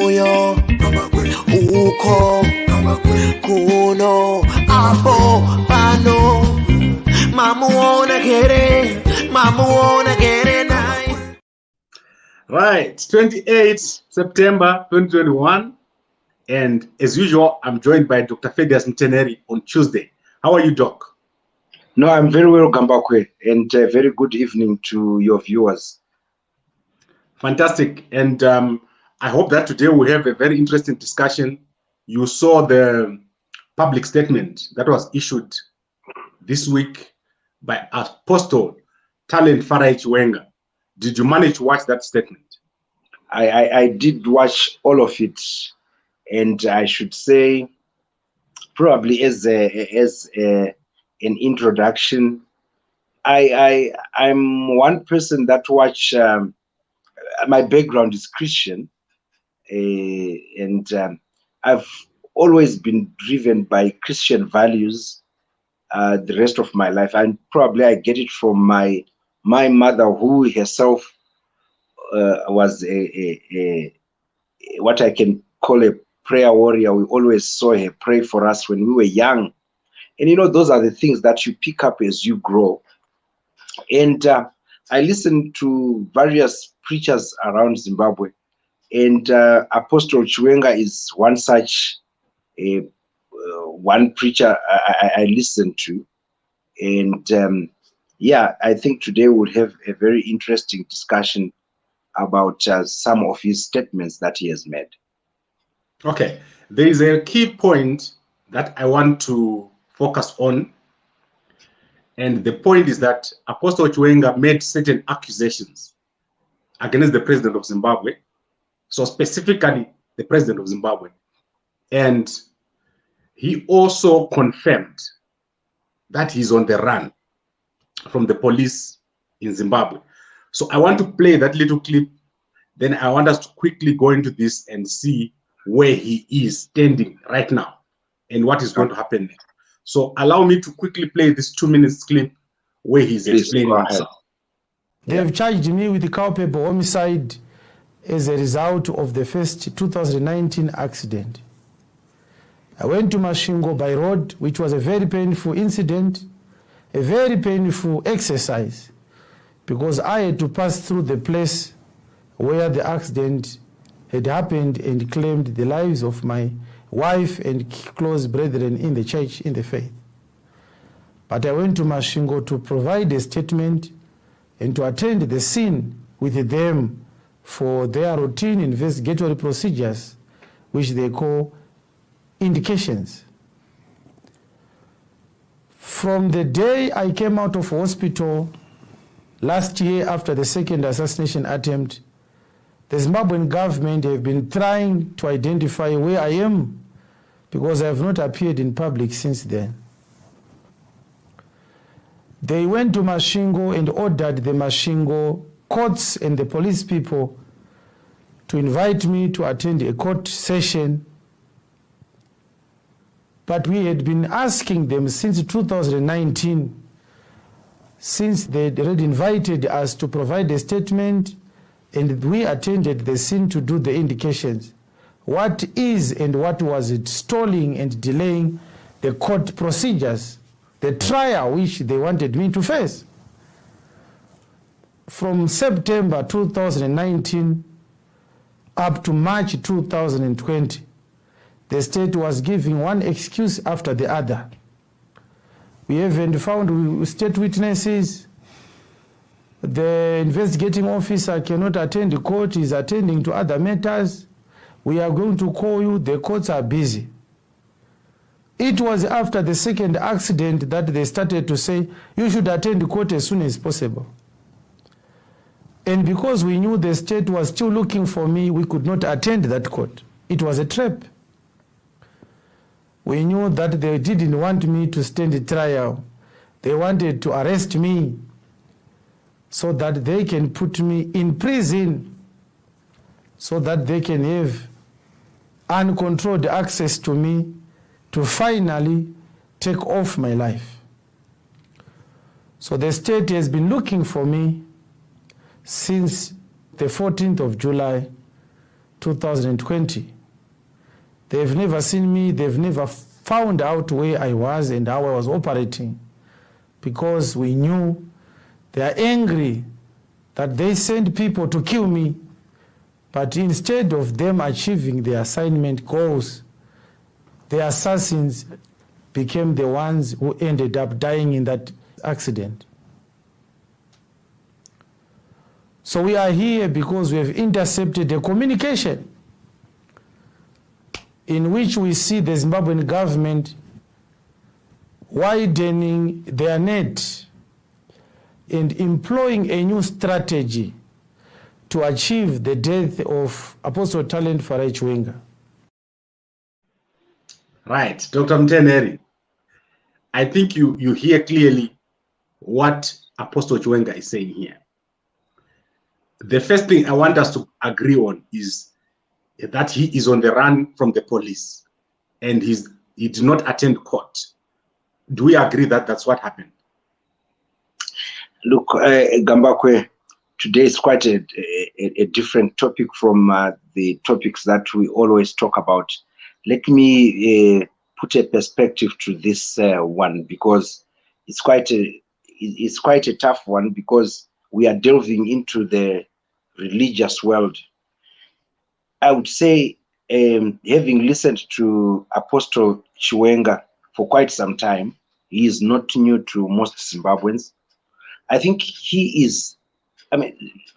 uyo uko kuno apo pano mamuona kere nice. Right, 28 September 2021, and as usual, I'm joined by Dr. Feddious Mutenheri on Tuesday. How are you, Doc? No, I'm very well, Gambakwe, and a very good evening to your viewers. Fantastic, and I hope that today we have a very interesting discussion. You saw the public statement that was issued this week by Apostle Talent Chiwenga. Did you manage to watch that statement? I did watch all of it, and I should say, probably as an introduction, I'm one person that watch. My background is Christian, and I've always been driven by Christian values the rest of my life, and probably I get it from my mother, who herself was a what I can call a prayer warrior. We always saw her pray for us when we were young, and you know, those are the things that you pick up as you grow. And I listened to various preachers around Zimbabwe, and Apostle Chiwenga is one such one preacher I listened to, and yeah, I think today we'll have a very interesting discussion about some of his statements that he has made. Okay, there is a key point that I want to focus on, and the point is that Apostle Chiwenga made certain accusations against the president of Zimbabwe, so specifically the president of Zimbabwe, and he also confirmed that he's on the run from the police in Zimbabwe. So I want to play that little clip, then I want us to quickly go into this and see where he is standing right now and what is going to happen next. So allow me to quickly play this 2 minutes clip where he's explaining himself. They have charged me with culpable homicide as a result of the first 2019 accident. I went to Masvingo by road, which was a very painful incident, a very painful exercise, because I had to pass through the place where the accident had happened and claimed the lives of my wife and close brethren in the church, in the faith. But I went to Masvingo to provide a statement and to attend the scene with them for their routine investigatory procedures, which they call indications. From the day I came out of hospital last year after the second assassination attempt, the Zimbabwean government have been trying to identify where I am, because I have not appeared in public since then. They went to Masvingo and ordered the Masvingo courts and the police people to invite me to attend a court session. But we had been asking them since 2019, since they had invited us to provide a statement and we attended the scene to do the indications, what is and what was it stalling and delaying the court procedures, the trial which they wanted me to face. From September 2019 up to March 2020, the state was giving one excuse after the other. We haven't found state witnesses. The investigating officer cannot attend the court, is attending to other matters. We are going to call you, the courts are busy. It was after the second accident that they started to say, you should attend the court as soon as possible. And because we knew the state was still looking for me, we could not attend that court. It was a trap. We knew that they didn't want me to stand the trial. They wanted to arrest me so that they can put me in prison, so that they can have uncontrolled access to me to finally take off my life. So the state has been looking for me since the 14th of July 2020. They've never seen me, they've never found out where I was and how I was operating, because we knew they are angry that they send people to kill me, but instead of them achieving their assignment goals, the assassins became the ones who ended up dying in that accident. So we are here because we have intercepted a communication in which we see the Zimbabwean government widening their net and employing a new strategy to achieve the death of Apostle Talent Chiwenga. Right, Dr. Mutenheri, I think you hear clearly what Apostle Chiwenga is saying here. The first thing I want us to agree on is that he is on the run from the police and he did not attend court. Do we agree that that's what happened? Look, Gambakwe, today is quite a different topic from the topics that we always talk about. Let me put a perspective to this one, because it's quite a tough one, because we are delving into the religious world. I would say, having listened to Apostle Chiwenga for quite some time, he is not new to most Zimbabweans. I think he is, I mean,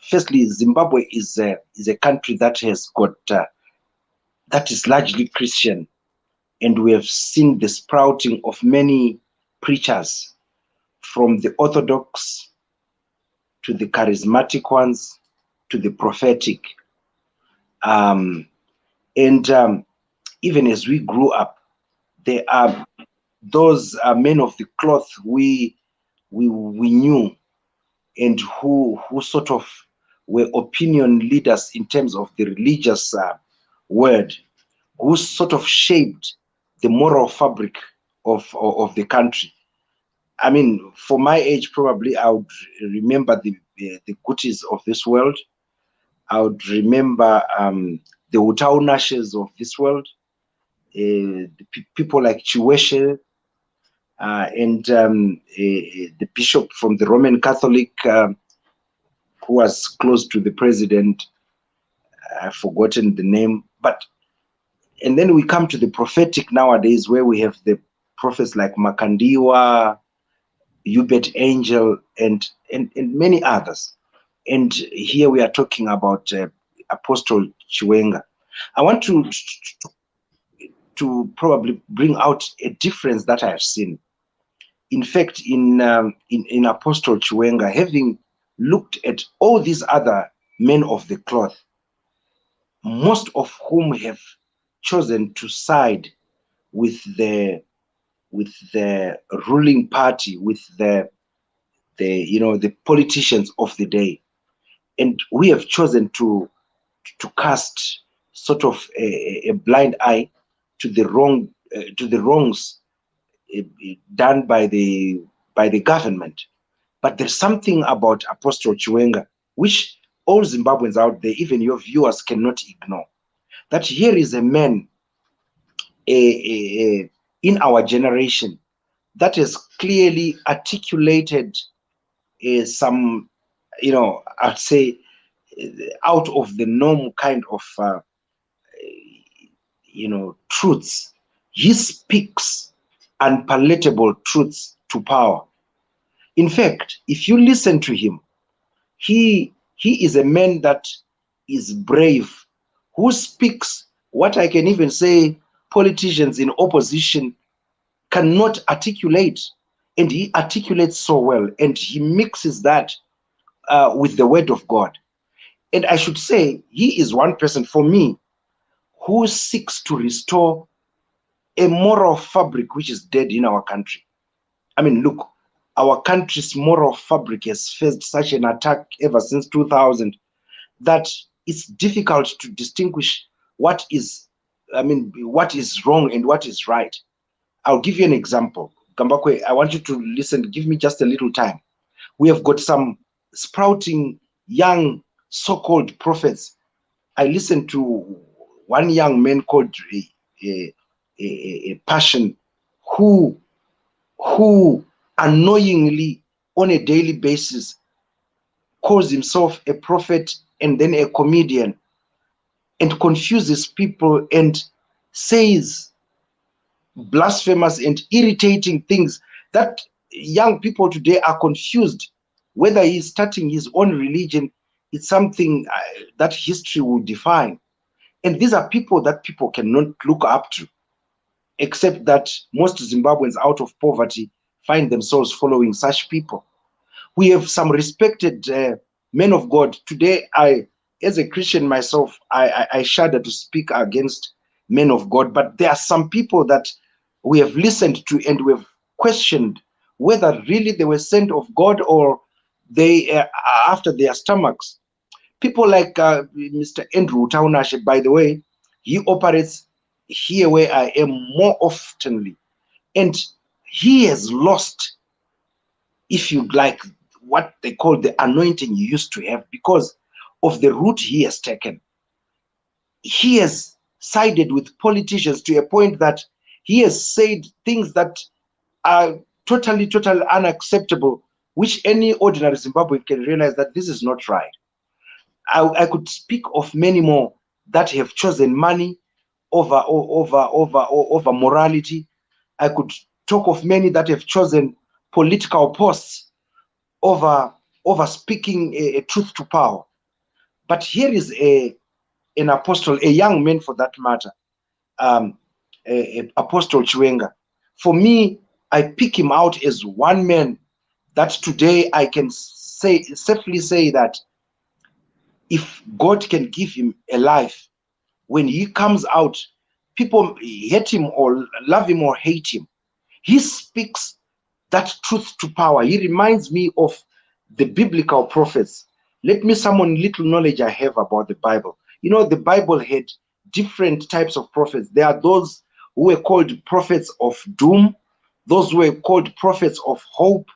firstly, Zimbabwe is a country that has got, that is largely Christian. And we have seen the sprouting of many preachers, from the Orthodox to the charismatic ones to the prophetic. Even as we grew up, there are those men of the cloth we knew, and who sort of were opinion leaders in terms of the religious word, who sort of shaped the moral fabric of the country. I mean, for my age, probably I would remember the Gutis of this world. I would remember the Utaunashes of this world, the people like Chiweshe, and the bishop from the Roman Catholic, who was close to the president. I've forgotten the name. And then we come to the prophetic nowadays, where we have the prophets like Makandiwa, Hubert Angel, and many others. And here we are talking about Apostle Chiwenga. I want to probably bring out a difference that I have seen. In fact, in Apostle Chiwenga, having looked at all these other men of the cloth, most of whom have chosen to side with the ruling party, with the politicians of the day, and we have chosen to cast sort of a blind eye to the wrongs done by the government. But there's something about Apostle Chiwenga which all Zimbabweans out there, even your viewers, cannot ignore. That here is a man in our generation that has clearly articulated some, I'd say, out of the norm kind of, truths. He speaks unpalatable truths to power. In fact, if you listen to him, he is a man that is brave, who speaks what I can even say politicians in opposition cannot articulate, and he articulates so well, and he mixes that with the word of God. And I should say, he is one person for me who seeks to restore a moral fabric which is dead in our country. I mean, look, our country's moral fabric has faced such an attack ever since 2000 that it's difficult to distinguish what is wrong and what is right. I'll give you an example. Gambakwe, I want you to listen, give me just a little time. We have got some sprouting young so-called prophets I listened to one young man called Passion, who annoyingly on a daily basis calls himself a prophet and then a comedian, and confuses people and says blasphemous and irritating things that young people today are confused whether he's starting his own religion. It's something that history will define. And these are people that people cannot look up to, except that most Zimbabweans out of poverty find themselves following such people. We have some respected men of God. Today, as a Christian myself, I shudder to speak against men of God, but there are some people that we have listened to and we have questioned whether really they were sent of God or they are after their stomachs. People like Mr. Andrew Taunashe, by the way, he operates here where I am more oftenly, and he has lost, if you like, what they call the anointing he used to have because of the route he has taken. He has sided with politicians to a point that he has said things that are totally unacceptable, which any ordinary Zimbabwean can realize that this is not right. I could speak of many more that have chosen money over morality. I could talk of many that have chosen political posts over speaking a truth to power. But here is an apostle, a young man for that matter, Apostle Chiwenga. For me, I pick him out as one man that today I can safely say that if God can give him a life, when he comes out, people hate him or love him or hate him, he speaks that truth to power. He reminds me of the biblical prophets. Let me summon little knowledge I have about the Bible. You know, the Bible had different types of prophets. There are those who were called prophets of doom, those who were called prophets of hope.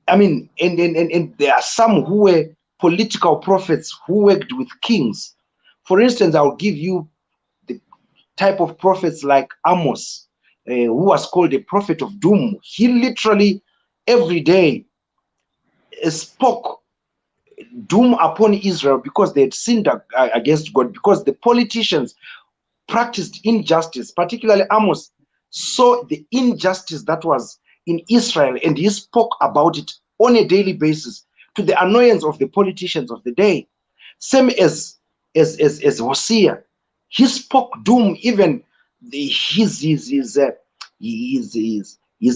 I mean, and there are some who were political prophets who worked with kings. For instance, I'll give you the type of prophets like Amos, who was called a prophet of doom. He literally every day spoke doom upon Israel because they had sinned against God, because the politicians practiced injustice. Particularly Amos saw the injustice that was in Israel, and he spoke about it on a daily basis to the annoyance of the politicians of the day. Same as Hosea, he spoke doom. Even his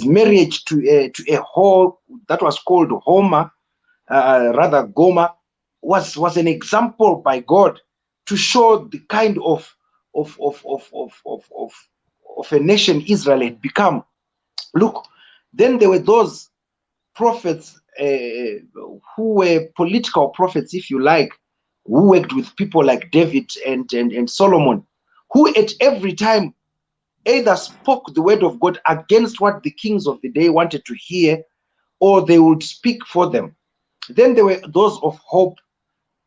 marriage to a whore that was called Homa, rather Goma, was an example by God to show the kind of a nation Israel had become. Look, then there were those prophets who were political prophets, if you like, who worked with people like David and Solomon, who at every time either spoke the word of God against what the kings of the day wanted to hear, or they would speak for them. Then there were those of hope,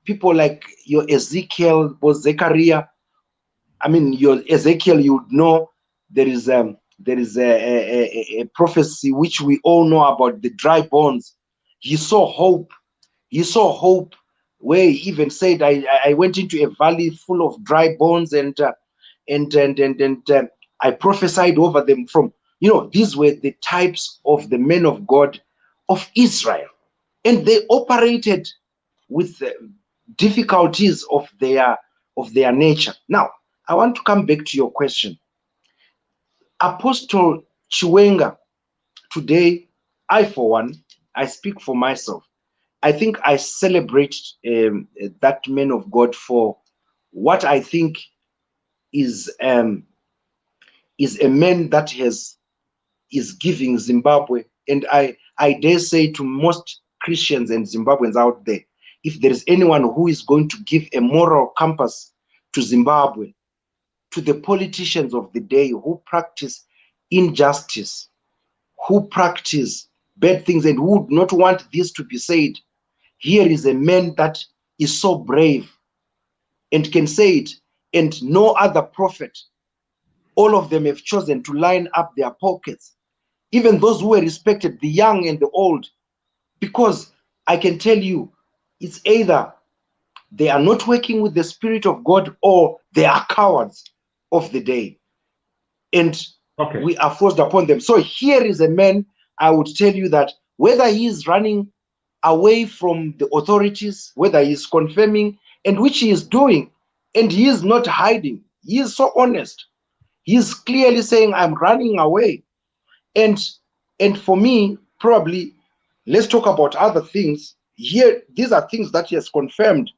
people like your Ezekiel or Zechariah. I mean, your Ezekiel, you would know there is a prophecy which we all know about the dry bones. He saw hope. He saw hope where he even said, I went into a valley full of dry bones and I prophesied over them from, these were the types of the men of God of Israel. And they operated with the difficulties of their nature. Now, I want to come back to your question. Apostle Chiwenga, today, I for one, I speak for myself. I think I celebrate that man of God for what I think is a man that is giving Zimbabwe, and I dare say to most Christians and Zimbabweans out there, if there is anyone who is going to give a moral compass to Zimbabwe, to the politicians of the day who practice injustice, who practice bad things, and who would not want this to be said, here is a man that is so brave and can say it, and no other prophet. All of them have chosen to line up their pockets, even those who were respected, the young and the old, because I can tell you, it's either they are not working with the Spirit of God or they are cowards of the day. And we are forced upon them. So here is a man, I would tell you that whether he is running away from the authorities, whether he is confirming, and which he is doing, and he is not hiding. He is so honest. He is clearly saying, I'm running away. And for me, probably, let's talk about other things. Here, these are things that he has confirmed.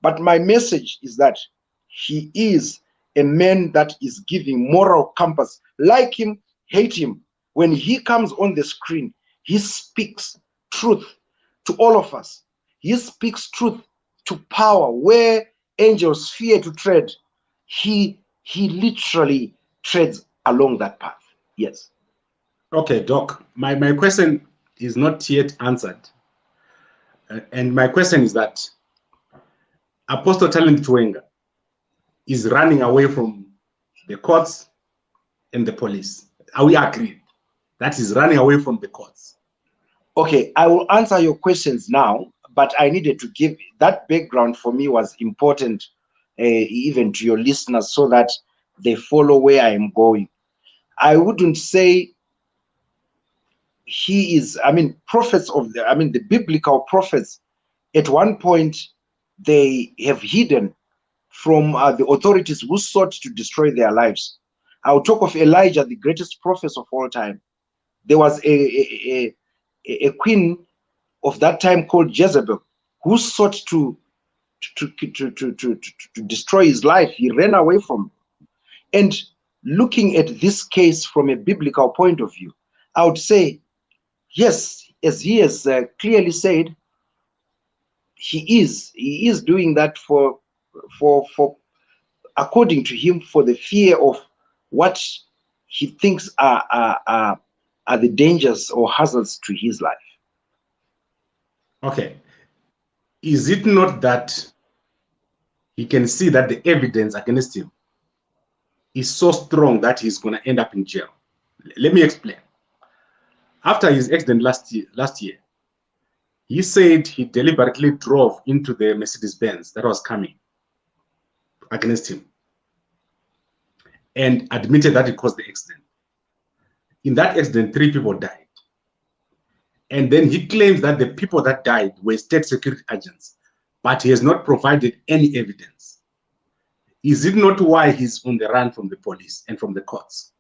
But my message is that he is a man that is giving moral compass. Like him, hate him. When he comes on the screen, he speaks truth to all of us. He speaks truth to power. Where angels fear to tread, he literally treads along that path. Yes. Okay, Doc, my question is not yet answered. And my question is that Apostle Talent Chiwenga is running away from the courts and the police. Are we agreed that he's running away from the courts? Okay, I will answer your questions now, but I needed to give that background. For me was important, even to your listeners, so that they follow where I am going. I wouldn't say he is, prophets of the biblical prophets, at one point, they have hidden from the authorities who sought to destroy their lives. I'll talk of Elijah, the greatest prophet of all time. There was a queen of that time called Jezebel, who sought to destroy his life. He ran away from. And looking at this case from a biblical point of view, I would say, yes, as he has clearly said, he is doing that for according to him, for the fear of what he thinks are the dangers or hazards to his life. Okay. Is it not that he can see that the evidence against him is so strong that he's going to end up in jail? Let me explain. After his accident last year, he said he deliberately drove into the Mercedes-Benz that was coming against him and admitted that it caused the accident. In that accident, 3 people died. And then he claims that the people that died were state security agents, but he has not provided any evidence. Is it not why he's on the run from the police and from the courts?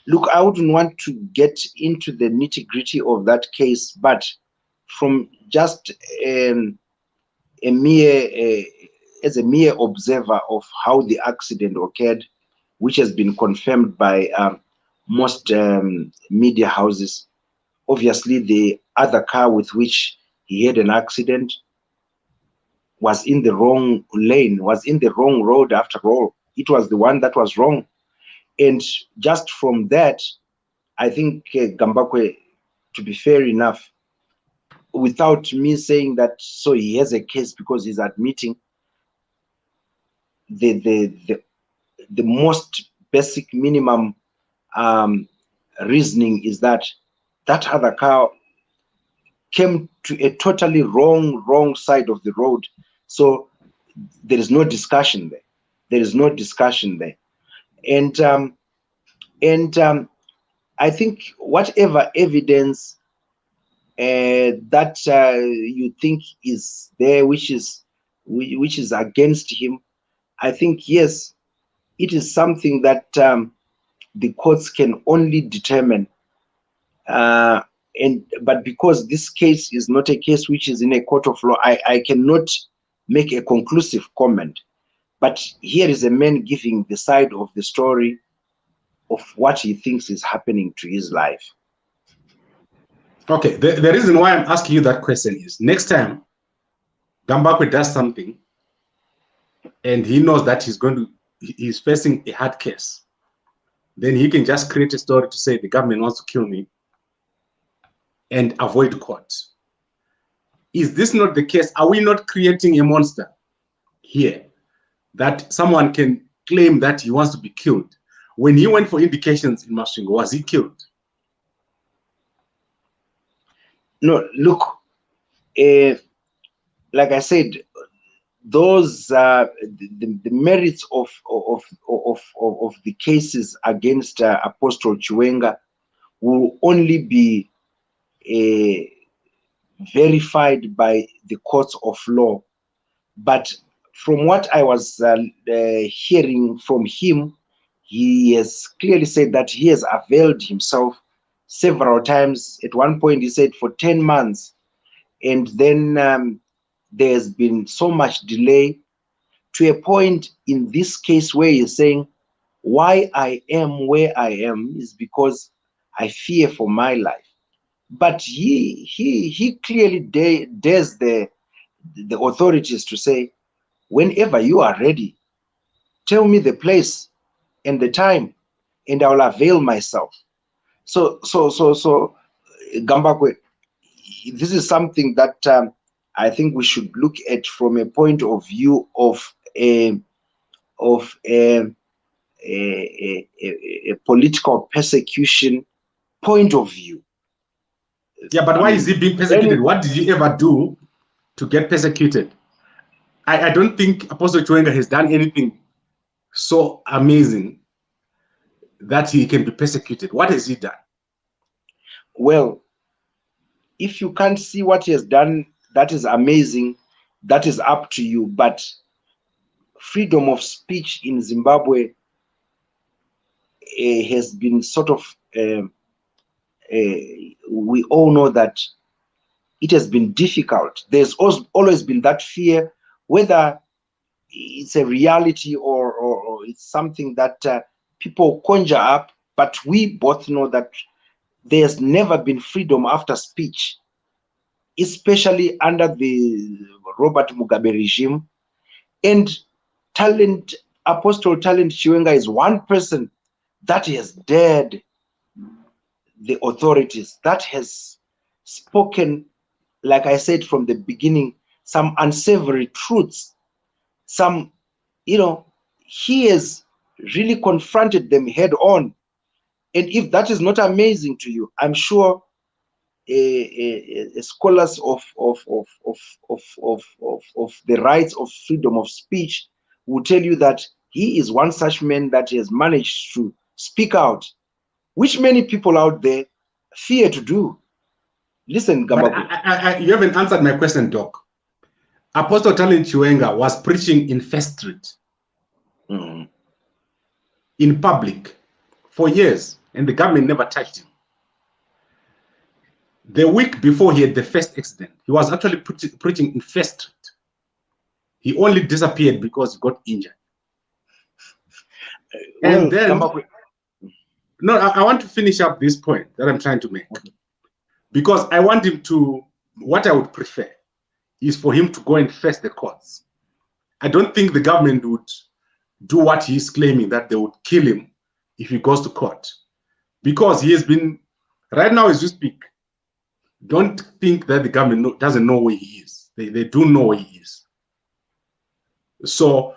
Look, I wouldn't want to get into the nitty-gritty of that case, but from just as a mere observer of how the accident occurred, which has been confirmed by most media houses, obviously the other car with which he had an accident was in the wrong lane, was in the wrong road after all. It was the one that was wrong. And just from that, I think Gambakwe, to be fair enough, without me saying that, so he has a case because he's admitting, the most basic minimum reasoning is that that other car came to a totally wrong side of the road. So there is no discussion there. There is no discussion there. And I think whatever evidence that you think is there, which is against him, I think, yes, it is something that the courts can only determine. But because this case is not a case which is in a court of law, I cannot make a conclusive comment. But here is a man giving the side of the story of what he thinks is happening to his life. Okay, the reason why I'm asking you that question is, next time Gambakwe does something and he knows that he's facing a hard case, then he can just create a story to say the government wants to kill me and avoid court. Is this not the case? Are we not creating a monster here that someone can claim that he wants to be killed? When he went for indications in Masvingo, was he killed? No, look, like I said, those the merits of the cases against Apostle Chiwenga will only be verified by the courts of law. But from what I was hearing from him, he has clearly said that he has availed himself several times. At one point, he said for 10 months. And then there's been so much delay to a point in this case where he's saying, why I am where I am is because I fear for my life. But he clearly dares the authorities to say, whenever you are ready, tell me the place and the time, and I will avail myself. So Gambakwe, this is something that I think we should look at from a point of view of a political persecution point of view. Yeah, but why is he being persecuted? What did he ever do to get persecuted? I don't think Apostle Chiwenga has done anything so amazing that he can be persecuted. What has he done? Well, if you can't see what he has done that is amazing, that is up to you. But freedom of speech in Zimbabwe has been sort of, we all know that it has been difficult. There's always been that fear, whether it's a reality or it's something that people conjure up, but we both know that there's never been freedom after speech, especially under the Robert Mugabe regime. And Apostle Talent Chiwenga is one person that has dared the authorities, that has spoken, like I said from the beginning, some unsavory truths, some, he has really confronted them head on. And if that is not amazing to you, I'm sure scholars of the rights of freedom of speech will tell you that he is one such man that has managed to speak out, which many people out there fear to do. Listen, Gambakwe. You haven't answered my question, Doc. Apostle Talent Chiwenga was preaching in First Street in public for years, and the government never touched him. The week before he had the first accident, he was actually preaching in First Street. He only disappeared because he got injured. And then, no, I want to finish up this point that I'm trying to make. Because I want him to, what I would prefer is for him to go and face the courts. I don't think the government would do what he's claiming, that they would kill him if he goes to court. Because he has been, right now as we speak, don't think that the government doesn't know where he is. They do know where he is. So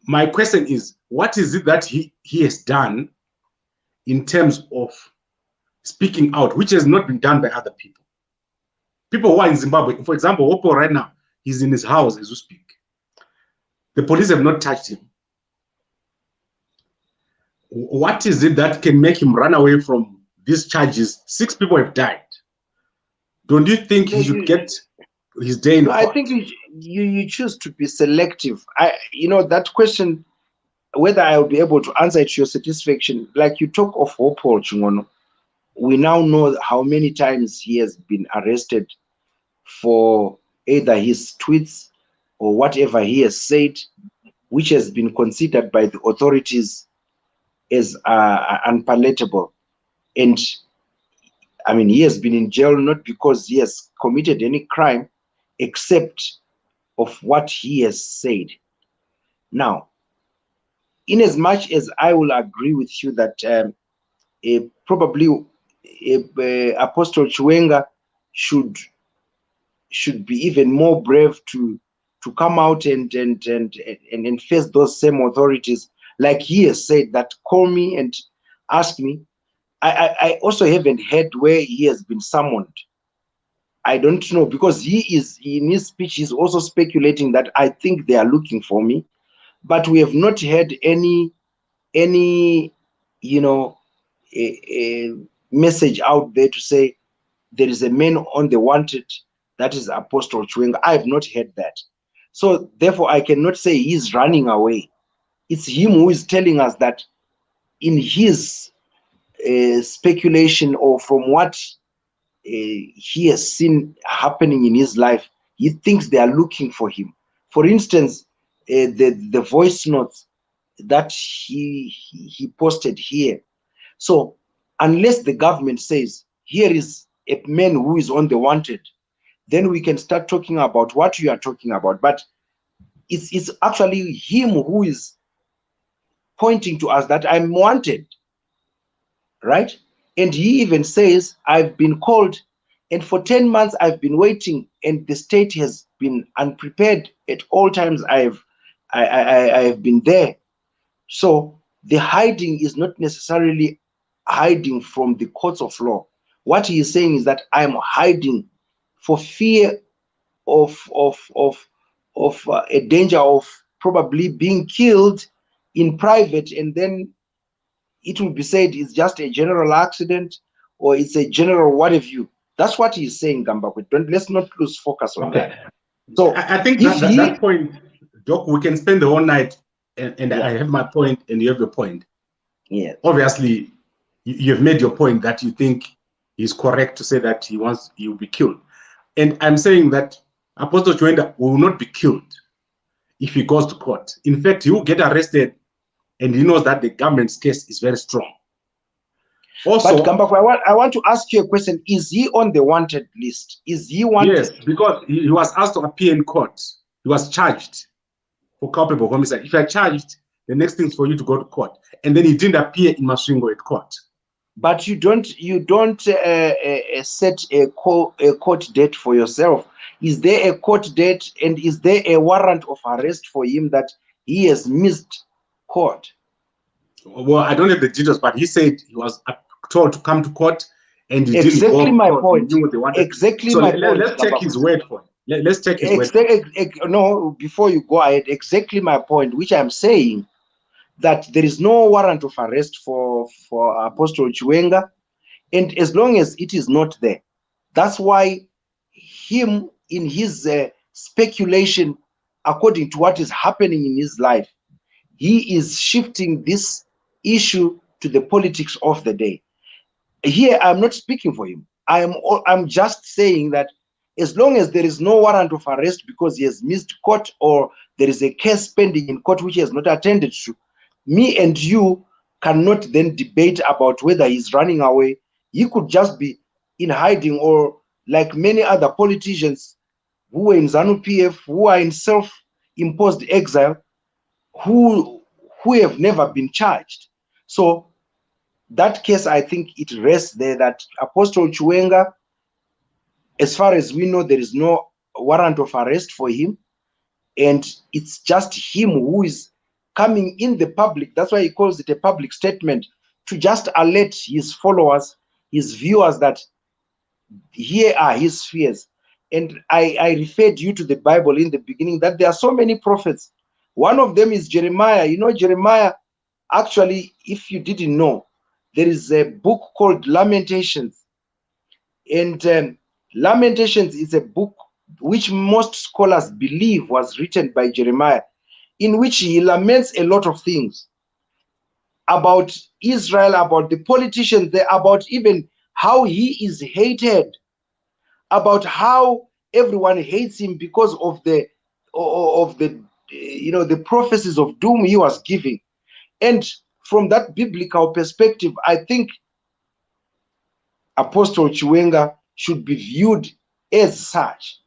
my question is, what is it that he has done in terms of speaking out, which has not been done by other people? People who are in Zimbabwe, for example, Oppo right now, he's in his house as we speak. The police have not touched him. What is it that can make him run away from these charges? 6 people have died. Don't you think he should get his day in court? I think you choose to be selective. That question, whether I will be able to answer it to your satisfaction, like you talk of Oppo Chingono, we now know how many times he has been arrested for either his tweets or whatever he has said, which has been considered by the authorities as unpalatable. And I mean, he has been in jail not because he has committed any crime, except of what he has said. Now, in as much as I will agree with you that probably Apostle Chiwenga should should be even more brave to come out and face those same authorities, like he has said that call me and ask me. I also haven't heard where he has been summoned. I don't know, because he is in his speech he's also speculating that I think they are looking for me, but we have not heard any you know a message out there to say there is a man on the wanted, that is Apostle Chiwenga. I have not heard that. So therefore I cannot say he's running away. It's him who is telling us that in his speculation, or from what he has seen happening in his life, he thinks they are looking for him. For instance, the voice notes that he posted here. So unless the government says here is a man who is on the wanted, then we can start talking about what you are talking about. But it's actually him who is pointing to us that I'm wanted, right? And he even says, I've been called, and for 10 months I've been waiting, and the state has been unprepared at all times. I have been there. So the hiding is not necessarily hiding from the courts of law. What he is saying is that I'm hiding for fear of a danger of probably being killed in private, and then it will be said it's just a general accident, or it's a general what have you. That's what he's saying, Gambakwe. Let's not lose focus on that. So I think if that point, Doc, we can spend the whole night, and yeah. I have my point and you have your point. Yeah. Obviously, you've made your point that you think he's correct to say that he wants you be killed. And I'm saying that Apostle Chiwenga will not be killed if he goes to court. In fact, he will get arrested, and he knows that the government's case is very strong. Also, but Gambakwe, I want to ask you a question. Is he on the wanted list? Is he wanted? yes, because he was asked to appear in court. He was charged for culpable homicide. If you are charged, the next thing is for you to go to court. And then he didn't appear in Masvingo at court. But you don't set a court date for yourself. Is there a court date, and is there a warrant of arrest for him that he has missed court? Well, I don't have the details, but he said he was told to come to court, and he Exactly didn't go. My point. Exactly my point. Let's take his word for it. Let's take his word. No, before you go ahead, exactly my point, which I'm saying, that there is no warrant of arrest for Apostle Chiwenga, and as long as it is not there, that's why him in his speculation, according to what is happening in his life, he is shifting this issue to the politics of the day. Here, I'm not speaking for him. I'm just saying that as long as there is no warrant of arrest because he has missed court, or there is a case pending in court which he has not attended to, me and you cannot then debate about whether he's running away. He could just be in hiding, or like many other politicians who are in ZANU-PF, who are in self-imposed exile, who have never been charged. So that case, I think it rests there, that Apostle Chiwenga, as far as we know, there is no warrant of arrest for him, and it's just him who is coming in the public. That's why he calls it a public statement, to just alert his followers, his viewers, that here are his fears. And I referred you to the Bible in the beginning, that there are so many prophets. One of them is Jeremiah. You know, Jeremiah, actually, if you didn't know, there is a book called Lamentations. And Lamentations is a book which most scholars believe was written by Jeremiah, in which he laments a lot of things about Israel, about the politicians there, about even how he is hated, about how everyone hates him because of the the prophecies of doom he was giving. And from that biblical perspective, I think Apostle Chiwenga should be viewed as such.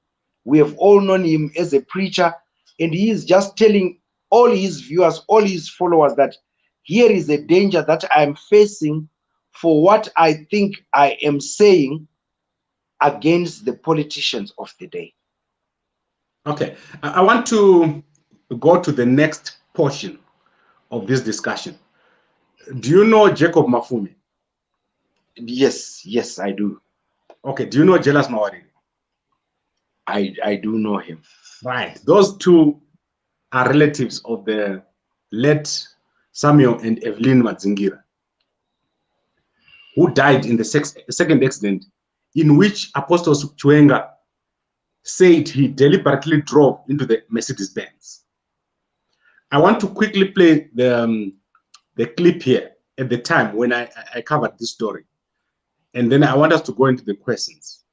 We have all known him as a preacher, and he is just telling all his viewers, all his followers, that here is a danger that I am facing. For what I think I am saying, against the politicians of the day. Okay, I want to go to the next portion of this discussion. Do you know Jacob Mafumi? Yes, I do. Okay, do you know Jelas Mawari? I do know him. Right, those two are relatives of the late Samuel and Evelyn Madzingira, who died in the second accident in which Apostle Chiwenga said he deliberately drove into the Mercedes-Benz. I want to quickly play the clip here at the time when I covered this story. And then I want us to go into the questions.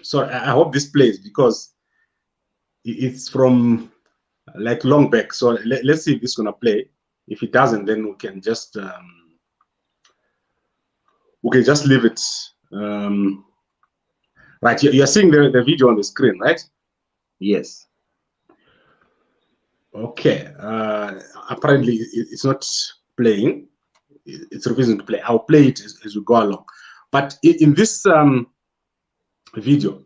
So I hope this plays because it's from like long back. So let's see if this is gonna play. If it doesn't, then we can just leave it. Right, you're seeing the video on the screen, right? Yes. Okay. Apparently it's not playing. It's refusing to play. I'll play it as we go along. But in this video,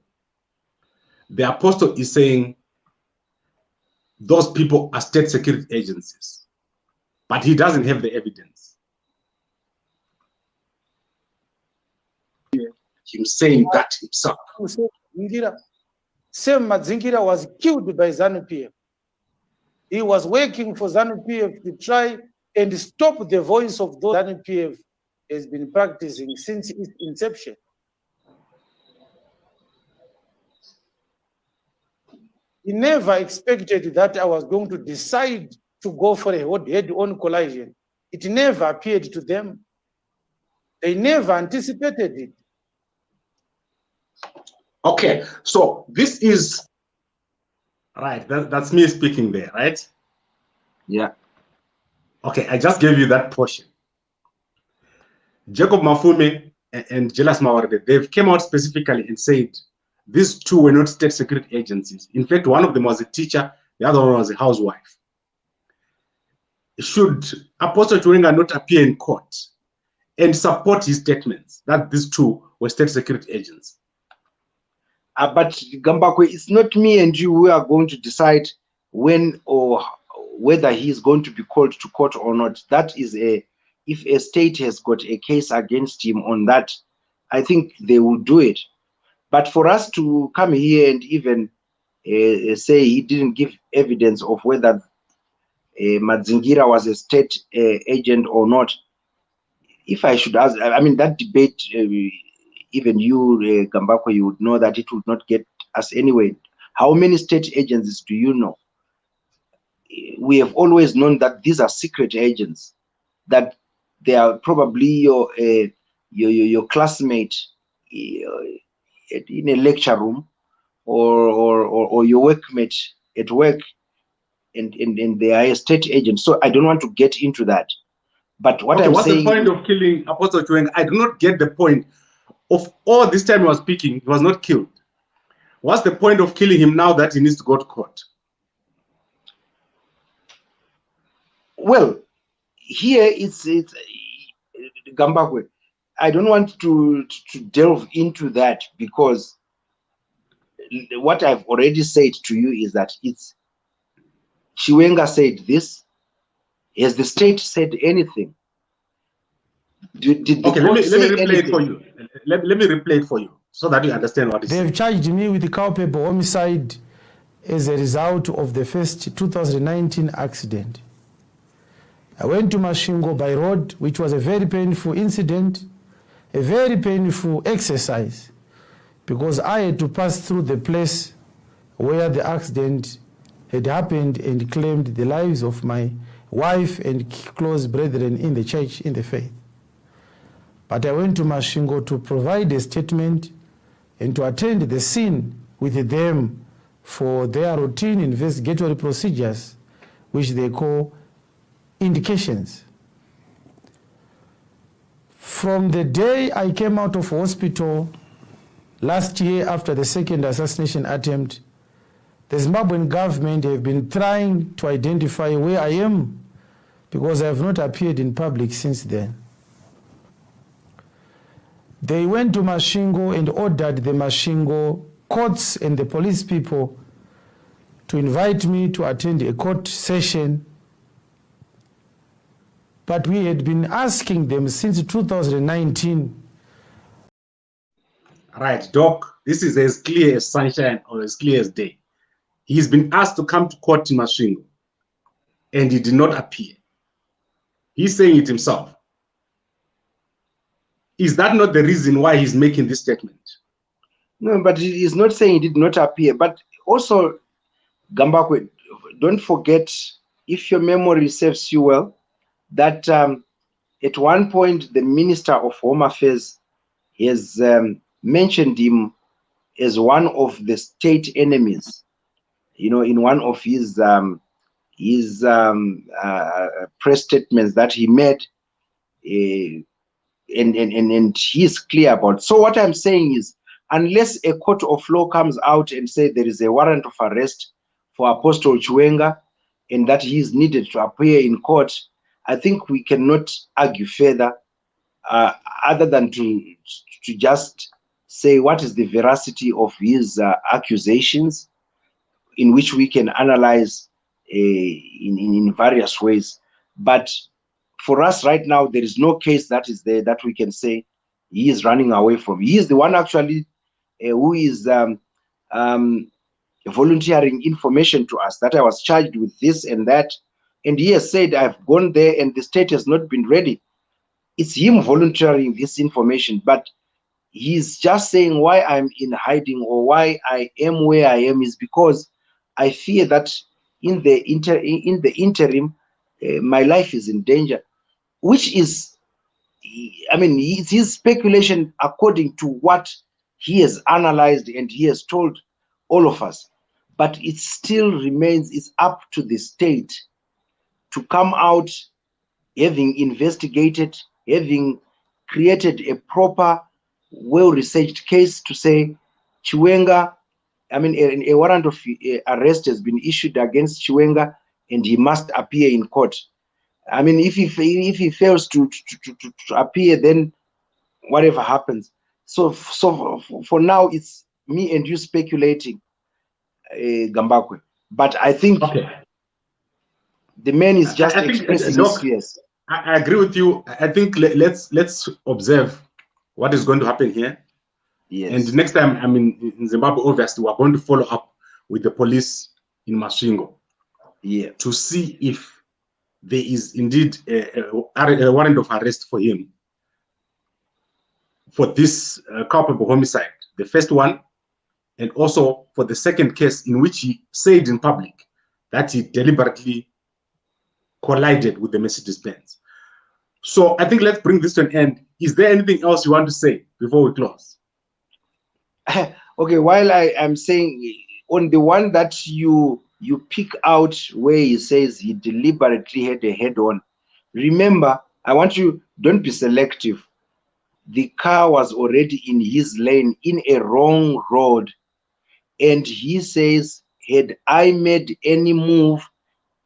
the apostle is saying those people are state security agencies, but he doesn't have the evidence. Him saying that himself. Sam Madzingira was killed by ZANU-PF. He was working for ZANU-PF to try and stop the voice of those ZANU-PF has been practicing since its inception. He never expected that I was going to decide to go for a head-on collision. It never appeared to them. They never anticipated it. Okay, so this is right. That's me speaking there, right? Yeah. Okay, I just gave you that portion. Jacob Mafumi and Jelas Mawarde, they've came out specifically and said these two were not state security agencies. In fact, one of them was a teacher, the other one was a housewife. Should Apostle Chiwenga not appear in court and support his statements that these two were state security agents? But Gambakwe, it's not me and you who are going to decide when or whether he is going to be called to court or not. That is if a state has got a case against him on that, I think they will do it. But for us to come here and even say he didn't give evidence of whether Madzingira was a state agent or not, if I should ask, I mean, that debate, even you, Gambako, you would know that it would not get us anywhere. How many state agencies do you know? We have always known that these are secret agents, that they are probably your classmate in a lecture room or your workmate at work, and they are a state agent. So I don't want to get into that. But what I'm what's saying, the point of killing Apostle Chiwenga? I do not get the point of all this time he was speaking. He was not killed. What's the point of killing him now that he needs to go to court? Well, here it's Gambakwe. I don't want to delve into that, because what I've already said to you is that it's Chiwenga said this. Has the state said anything? Did okay, let me replay anything? it for you. Let me replay it for you so that you understand what it is. They've charged me with culpable homicide as a result of the first 2019 accident. I went to Mashingo by road, which was a very painful incident, a very painful exercise, because I had to pass through the place where the accident had happened and claimed the lives of my wife and close brethren in the church, in the faith. But I went to Mashingo to provide a statement and to attend the scene with them for their routine investigatory procedures, which they call indications. From the day I came out of hospital last year after the second assassination attempt, the Zimbabwean government have been trying to identify where I am, because I have not appeared in public since then. They went to Mashingo and ordered the Mashingo courts and the police people to invite me to attend a court session. But we had been asking them since 2019. Right, Doc, this is as clear as sunshine or as clear as day. He's been asked to come to court in Mashingo, and he did not appear. He's saying it himself. Is that not the reason why he's making this statement? No, but he's not saying he did not appear. But also, Gambakwe, don't forget, if your memory serves you well, that at one point the Minister of Home Affairs has mentioned him as one of the state enemies. You know, in one of his press statements that he made, and he's clear about. So what I'm saying is, unless a court of law comes out and say there is a warrant of arrest for Apostle Chiwenga and that he is needed to appear in court, I think we cannot argue further, other than to just say what is the veracity of his accusations, in which we can analyze in various ways. But for us right now, there is no case that is there that we can say he is running away from. He is the one actually who is volunteering information to us that I was charged with this and that. And he has said, I've gone there and the state has not been ready. It's him volunteering this information, but he's just saying why I'm in hiding or why I am where I am is because I fear that in the interim, my life is in danger, which is, I mean, it's his speculation according to what he has analyzed and he has told all of us. But it still remains, it's up to the state to come out, having investigated, having created a proper, well-researched case to say Chiwenga, I mean, a warrant of arrest has been issued against Chiwenga and he must appear in court. I mean, if he fails to appear, then whatever happens. So for now, it's me and you speculating, Gambakwe. But I think the man is just expressing his fears. I agree with you. I think let's observe what is going to happen here. Yes. And next time I'm in Zimbabwe, obviously, we're going to follow up with the police in Mashingo, to see if there is indeed a warrant of arrest for him for this culpable homicide, the first one, and also for the second case in which he said in public that he deliberately collided with the Mercedes-Benz. So I think let's bring this to an end. Is there anything else you want to say before we close? Okay, while I am saying on the one that you pick out where he says he deliberately had a head-on, remember, I want you, don't be selective. The car was already in his lane in a wrong road, and he says, had I made any move,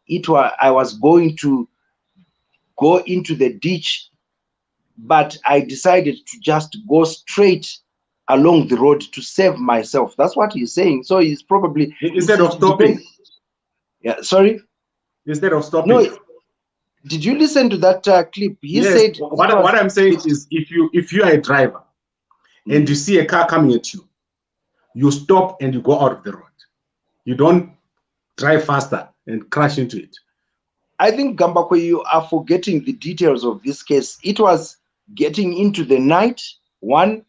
I was going to go into the ditch, but I decided to just go straight along the road to save myself. That's what he's saying. So he's probably instead of stopping. Yeah, sorry. Instead of stopping. No, did you listen to that clip? He said. What I'm saying is, if you are a driver and you see a car coming at you, you stop and you go out of the road. You don't drive faster and crash into it. I think, Gambakwe, you are forgetting the details of this case. It was getting into the night, one,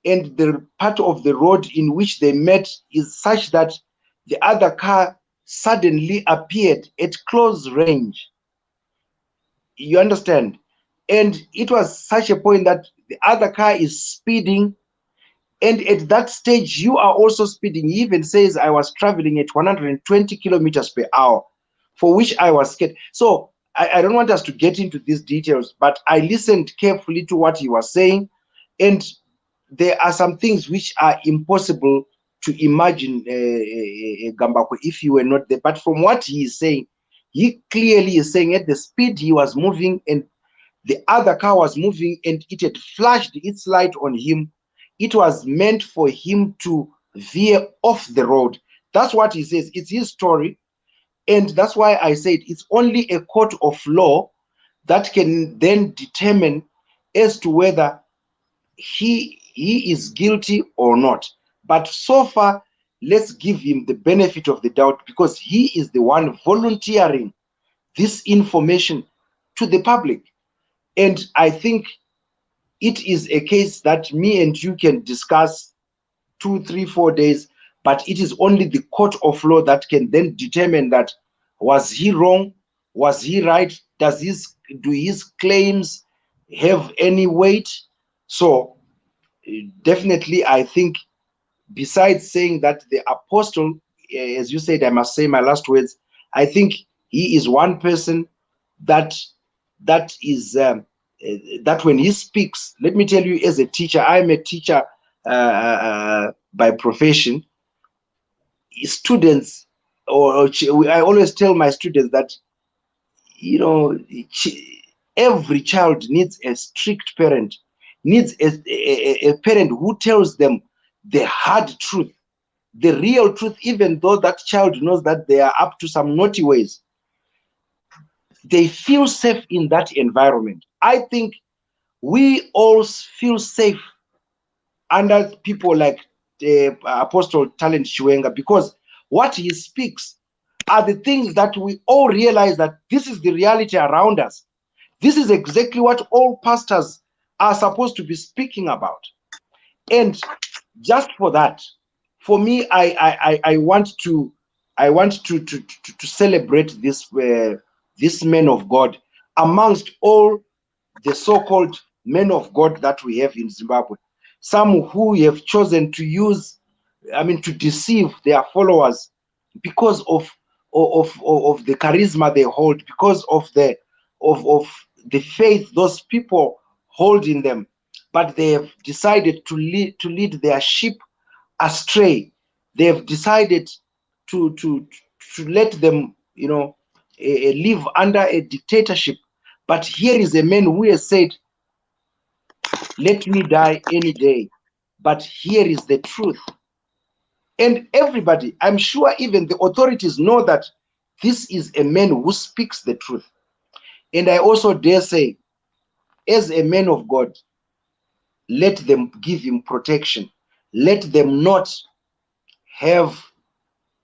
and the part of the road in which they met is such that the other car suddenly appeared at close range. You understand? And it was such a point that the other car is speeding, and at that stage, you are also speeding. He even says, I was traveling at 120 kilometers per hour, for which I was scared. So I don't want us to get into these details, but I listened carefully to what he was saying, and there are some things which are impossible to imagine, Gambakwe, if you were not there. But from what he is saying, he clearly is saying at the speed he was moving, and the other car was moving and it had flashed its light on him. It was meant for him to veer off the road. That's what he says. It's his story. And that's why I said it's only a court of law that can then determine as to whether he is guilty or not. But so far, let's give him the benefit of the doubt, because he is the one volunteering this information to the public. And I think it is a case that me and you can discuss 2, 3, 4 days, but it is only the court of law that can then determine that, was he wrong? Was he right? Do his claims have any weight? So definitely, I think, besides saying that the apostle, as you said, I must say my last words, I think he is one person that is that when he speaks, let me tell you, as a teacher, I'm a teacher by profession. Students, I always tell my students that, you know, every child needs a strict parent, needs a parent who tells them the hard truth, the real truth, even though that child knows that they are up to some naughty ways. They feel safe in that environment. I think we all feel safe under people like Apostle Talent Chiwenga, because what he speaks are the things that we all realize that this is the reality around us. This is exactly what all pastors are supposed to be speaking about. And just for that, for me, I want to celebrate this man of God amongst all the so-called men of God that we have in Zimbabwe. Some who have chosen to use, to deceive their followers because of the charisma they hold, because of the faith those people hold in them, but they have decided to lead their sheep astray. They have decided to let them, live under a dictatorship. But here is a man who has said, let me die any day, but here is the truth. And everybody, I'm sure even the authorities know that this is a man who speaks the truth. And I also dare say, as a man of God, let them give him protection. Let them not have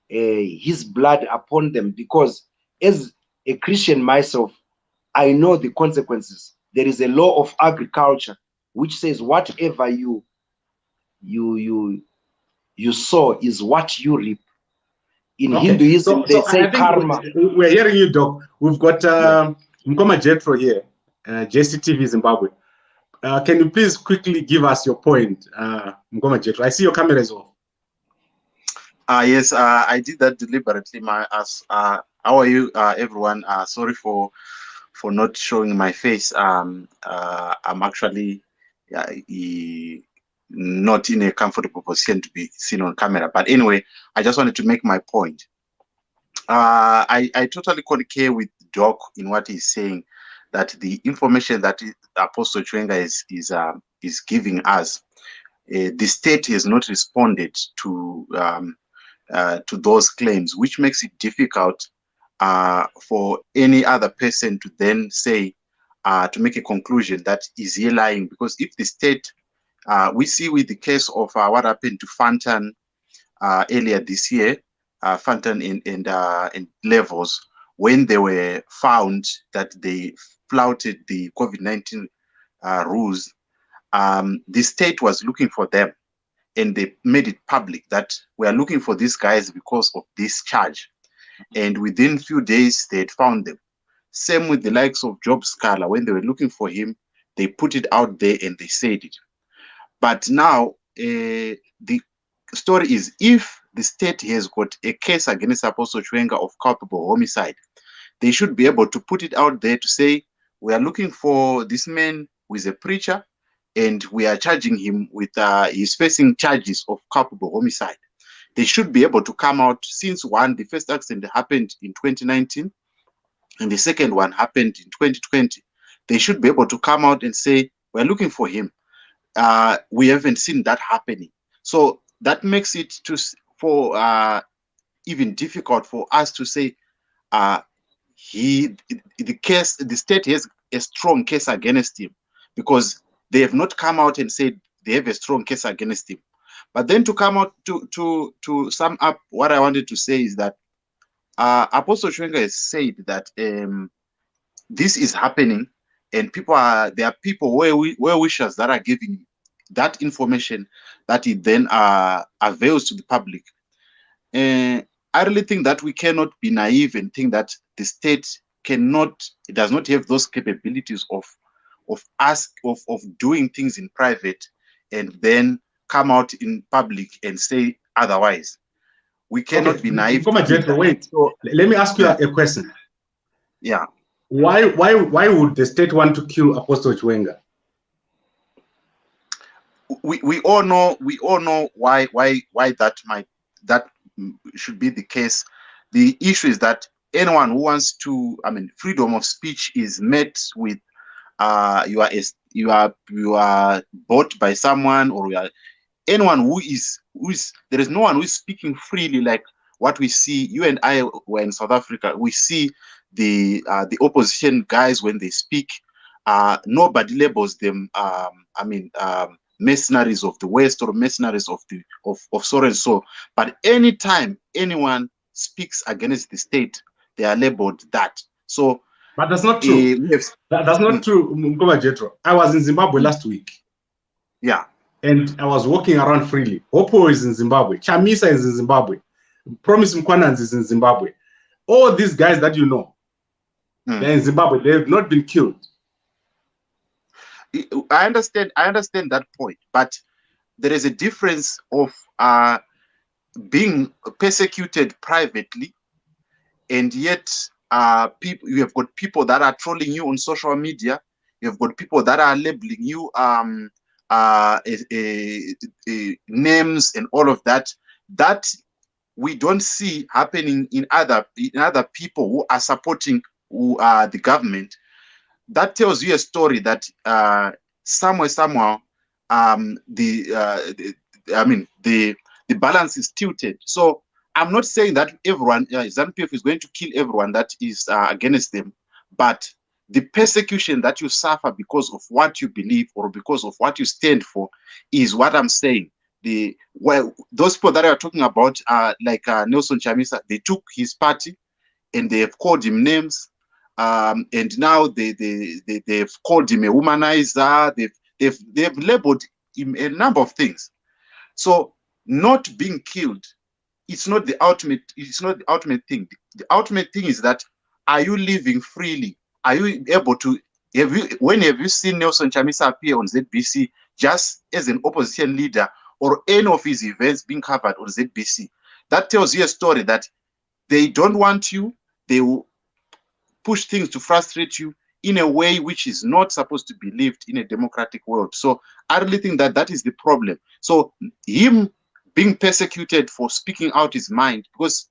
his blood upon them, because as a Christian myself, I know the consequences. There is a law of agriculture which says whatever you sow is what you reap. In Hinduism, they say karma. We're hearing you, Doc. We've got Mkoma Jetro here, JCTV Zimbabwe. Can you please quickly give us your point, Mkoma Jetro? I see your camera is off. Yes, I did that deliberately. How are you, everyone? Sorry for not showing my face. I'm actually not in a comfortable position to be seen on camera. But anyway, I just wanted to make my point. I totally concur with Doc in what he's saying, that the information that Apostle Chiwenga is giving us, the state has not responded to those claims, which makes it difficult for any other person to then say, to make a conclusion that is he lying. Because if the state, we see with the case of what happened to Fantan earlier this year, Fantan and Levels, when they were found that they flouted the COVID-19 rules, the state was looking for them, and they made it public that we are looking for these guys because of this charge. And within a few days, they had found them. Same with the likes of Job Scala. When they were looking for him, they put it out there and they said it. But now, the story is, if the state has got a case against Apostle Chiwenga of culpable homicide, they should be able to put it out there to say, we are looking for this man who is a preacher, and we are charging him with, he's facing charges of culpable homicide. They should be able to come out, since the first accident happened in 2019, and the second one happened in 2020. they should be able to come out and say, we're looking for him. We haven't seen that happening. So that makes it even difficult for us to say the state has a strong case against him, because they have not come out and said they have a strong case against him. But then to come out to sum up, what I wanted to say is that Apostle Chiwenga has said that this is happening, and there are people well wishers that are giving that information that it then avails to the public. I really think that we cannot be naive and think that the state does not have those capabilities of doing things in private and then come out in public and say otherwise. We cannot be naive. Wait, so let me ask you a question. Yeah. Why would the state want to kill Apostle Chiwenga? We all know why that should be the case. The issue is that anyone who wants to, freedom of speech is met with you are bought by someone, or anyone who is there is no one who is speaking freely like what we see. You and I were in South Africa. We see the opposition guys when they speak. Nobody labels them mercenaries of the West or mercenaries of so and so. But anytime anyone speaks against the state, they are labeled that. So, but that's not true. That's not true, Mkoma Jetro. I was in Zimbabwe last week. Yeah. And I was walking around freely. Oppo is in Zimbabwe. Chamisa is in Zimbabwe. Promise Mkwananzi is in Zimbabwe. All these guys that you know, they're in Zimbabwe. They have not been killed. I understand that point, but there is a difference of being persecuted privately, and yet you have got people that are trolling you on social media. You have got people that are labeling you names and all of that. That we don't see happening in other people who are supporting the government. That tells you a story that somehow the balance is tilted. So I'm not saying that everyone ZANU-PF is going to kill everyone that is against them, but the persecution that you suffer because of what you believe or because of what you stand for is what I'm saying. Those people that are talking about, like Nelson Chamisa, they took his party and they have called him names. And now they've called him a womanizer. They've labeled him a number of things. So not being killed, it's not the ultimate. It's not the ultimate thing. The ultimate thing is that, are you living freely? Are you able to? When have you seen Nelson Chamisa appear on ZBC just as an opposition leader, or any of his events being covered on ZBC? That tells you a story that they don't want you. They will push things to frustrate you in a way which is not supposed to be lived in a democratic world. So I really think that that is the problem. So him being persecuted for speaking out his mind, because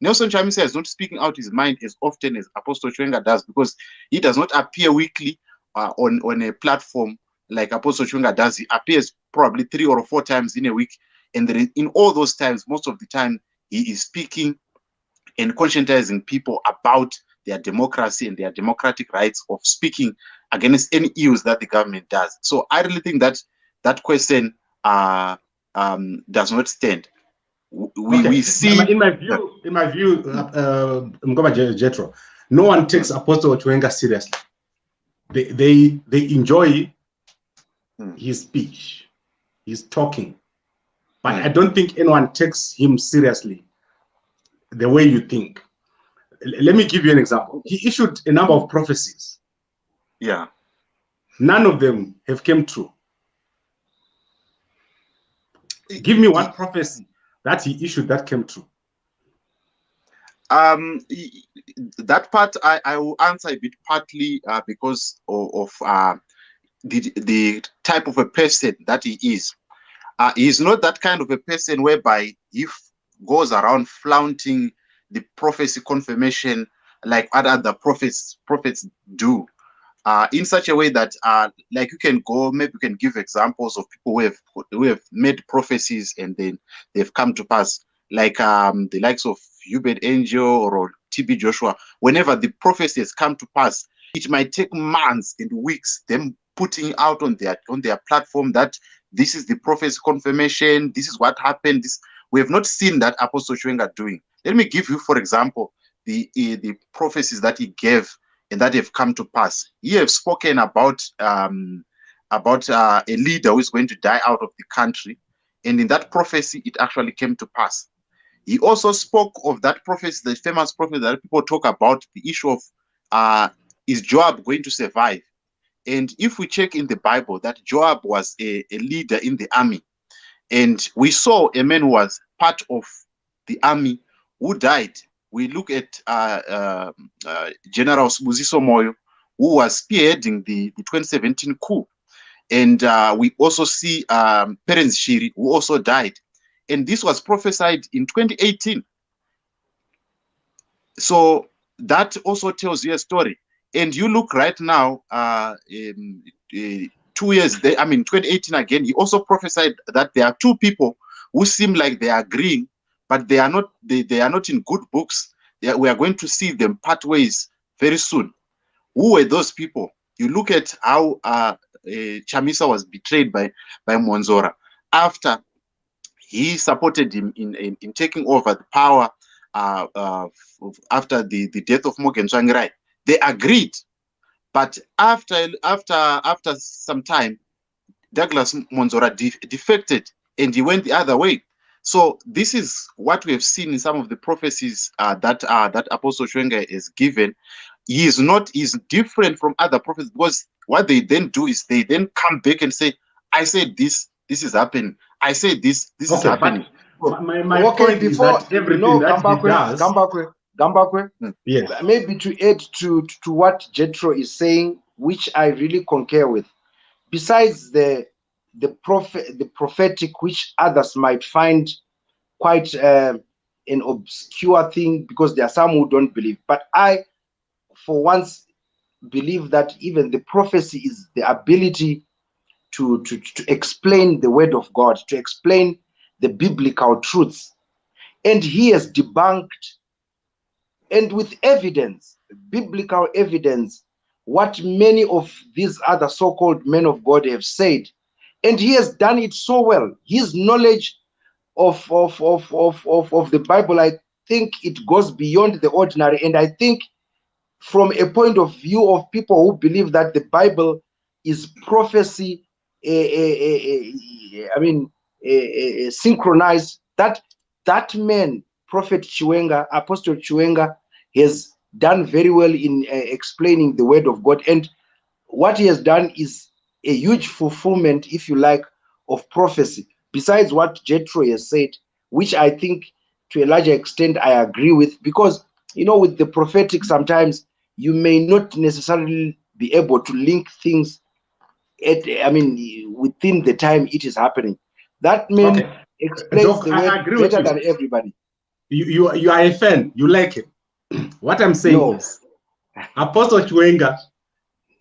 Nelson Chamisa is not speaking out his mind as often as Apostle Chiwenga does, because he does not appear weekly on a platform like Apostle Chiwenga does. He appears probably 3 or 4 times in a week, and in all those times, most of the time, he is speaking and conscientizing people about their democracy and their democratic rights of speaking against any ills that the government does. So I really think that that question does not stand. We see in my view, Mkoma Jetro, no one takes Apostle Chiwenga seriously. They enjoy his speech, his talking, but I don't think anyone takes him seriously the way you think. Let me give you an example. He issued a number of prophecies. Yeah. None of them have come true. Give me one prophecy that he issued that came true. That part I will answer a bit partly because of the type of a person that he is. He is not that kind of a person whereby he goes around flaunting the prophecy confirmation like other prophets do. in such a way that like you can go, maybe you can give examples of people who have made prophecies and then they've come to pass, like the likes of Hubert Angel or TB Joshua. Whenever the prophecy has come to pass, it might take months and weeks them putting out on their platform that this is the prophecy confirmation, this is what happened. This we have not seen that Apostle Chiwenga doing. Let me give you, for example, the prophecies that he gave and that have come to pass. He has spoken about a leader who is going to die out of the country, and in that prophecy, it actually came to pass. He also spoke of that prophecy, the famous prophecy that people talk about, the issue of is Joab going to survive? And if we check in the Bible, that Joab was a leader in the army, and we saw a man who was part of the army who died. We look at General Sibusiso Moyo, who was spearheading the 2017 coup. And we also see Perens Shiri, who also died. And this was prophesied in 2018. So that also tells you a story. And you look right now, 2 years, 2018 again, he also prophesied that there are two people who seem like they are agreeing, but they are not. They are not in good books. We are going to see them part ways very soon. Who were those people? You look at how Chamisa was betrayed by Monzora after he supported him in taking over the power after the death of Morgan Tsvangirai. They agreed, but after some time, Douglas Monzora defected and he went the other way. So this is what we have seen in some of the prophecies that Apostle Chiwenga is given. He's different from other prophets, because what they then do is they then come back and say, I said this is happening. I said this is happening. My point is that everything that he does... Gambakwe, yes. Maybe to add to what Jethro is saying, which I really concur with, besides the prophetic, which others might find quite an obscure thing, because there are some who don't believe, but I, for once, believe that even the prophecy is the ability to explain the word of God, to explain the biblical truths. And he has debunked, and with evidence, biblical evidence, what many of these other so-called men of God have said. And he has done it so well. His knowledge of the Bible, I think it goes beyond the ordinary. And I think from a point of view of people who believe that the Bible is prophecy, synchronized, that man, Prophet Chiwenga, Apostle Chiwenga, has done very well in explaining the word of God. And what he has done is a huge fulfillment, if you like, of prophecy, besides what Jethro has said, which I think to a larger extent I agree with, because, you know, with the prophetic, sometimes you may not necessarily be able to link things within the time it is happening. That man explains Doc, the word better than everybody. You are a fan. You like it. What I'm saying is, Apostle Chiwenga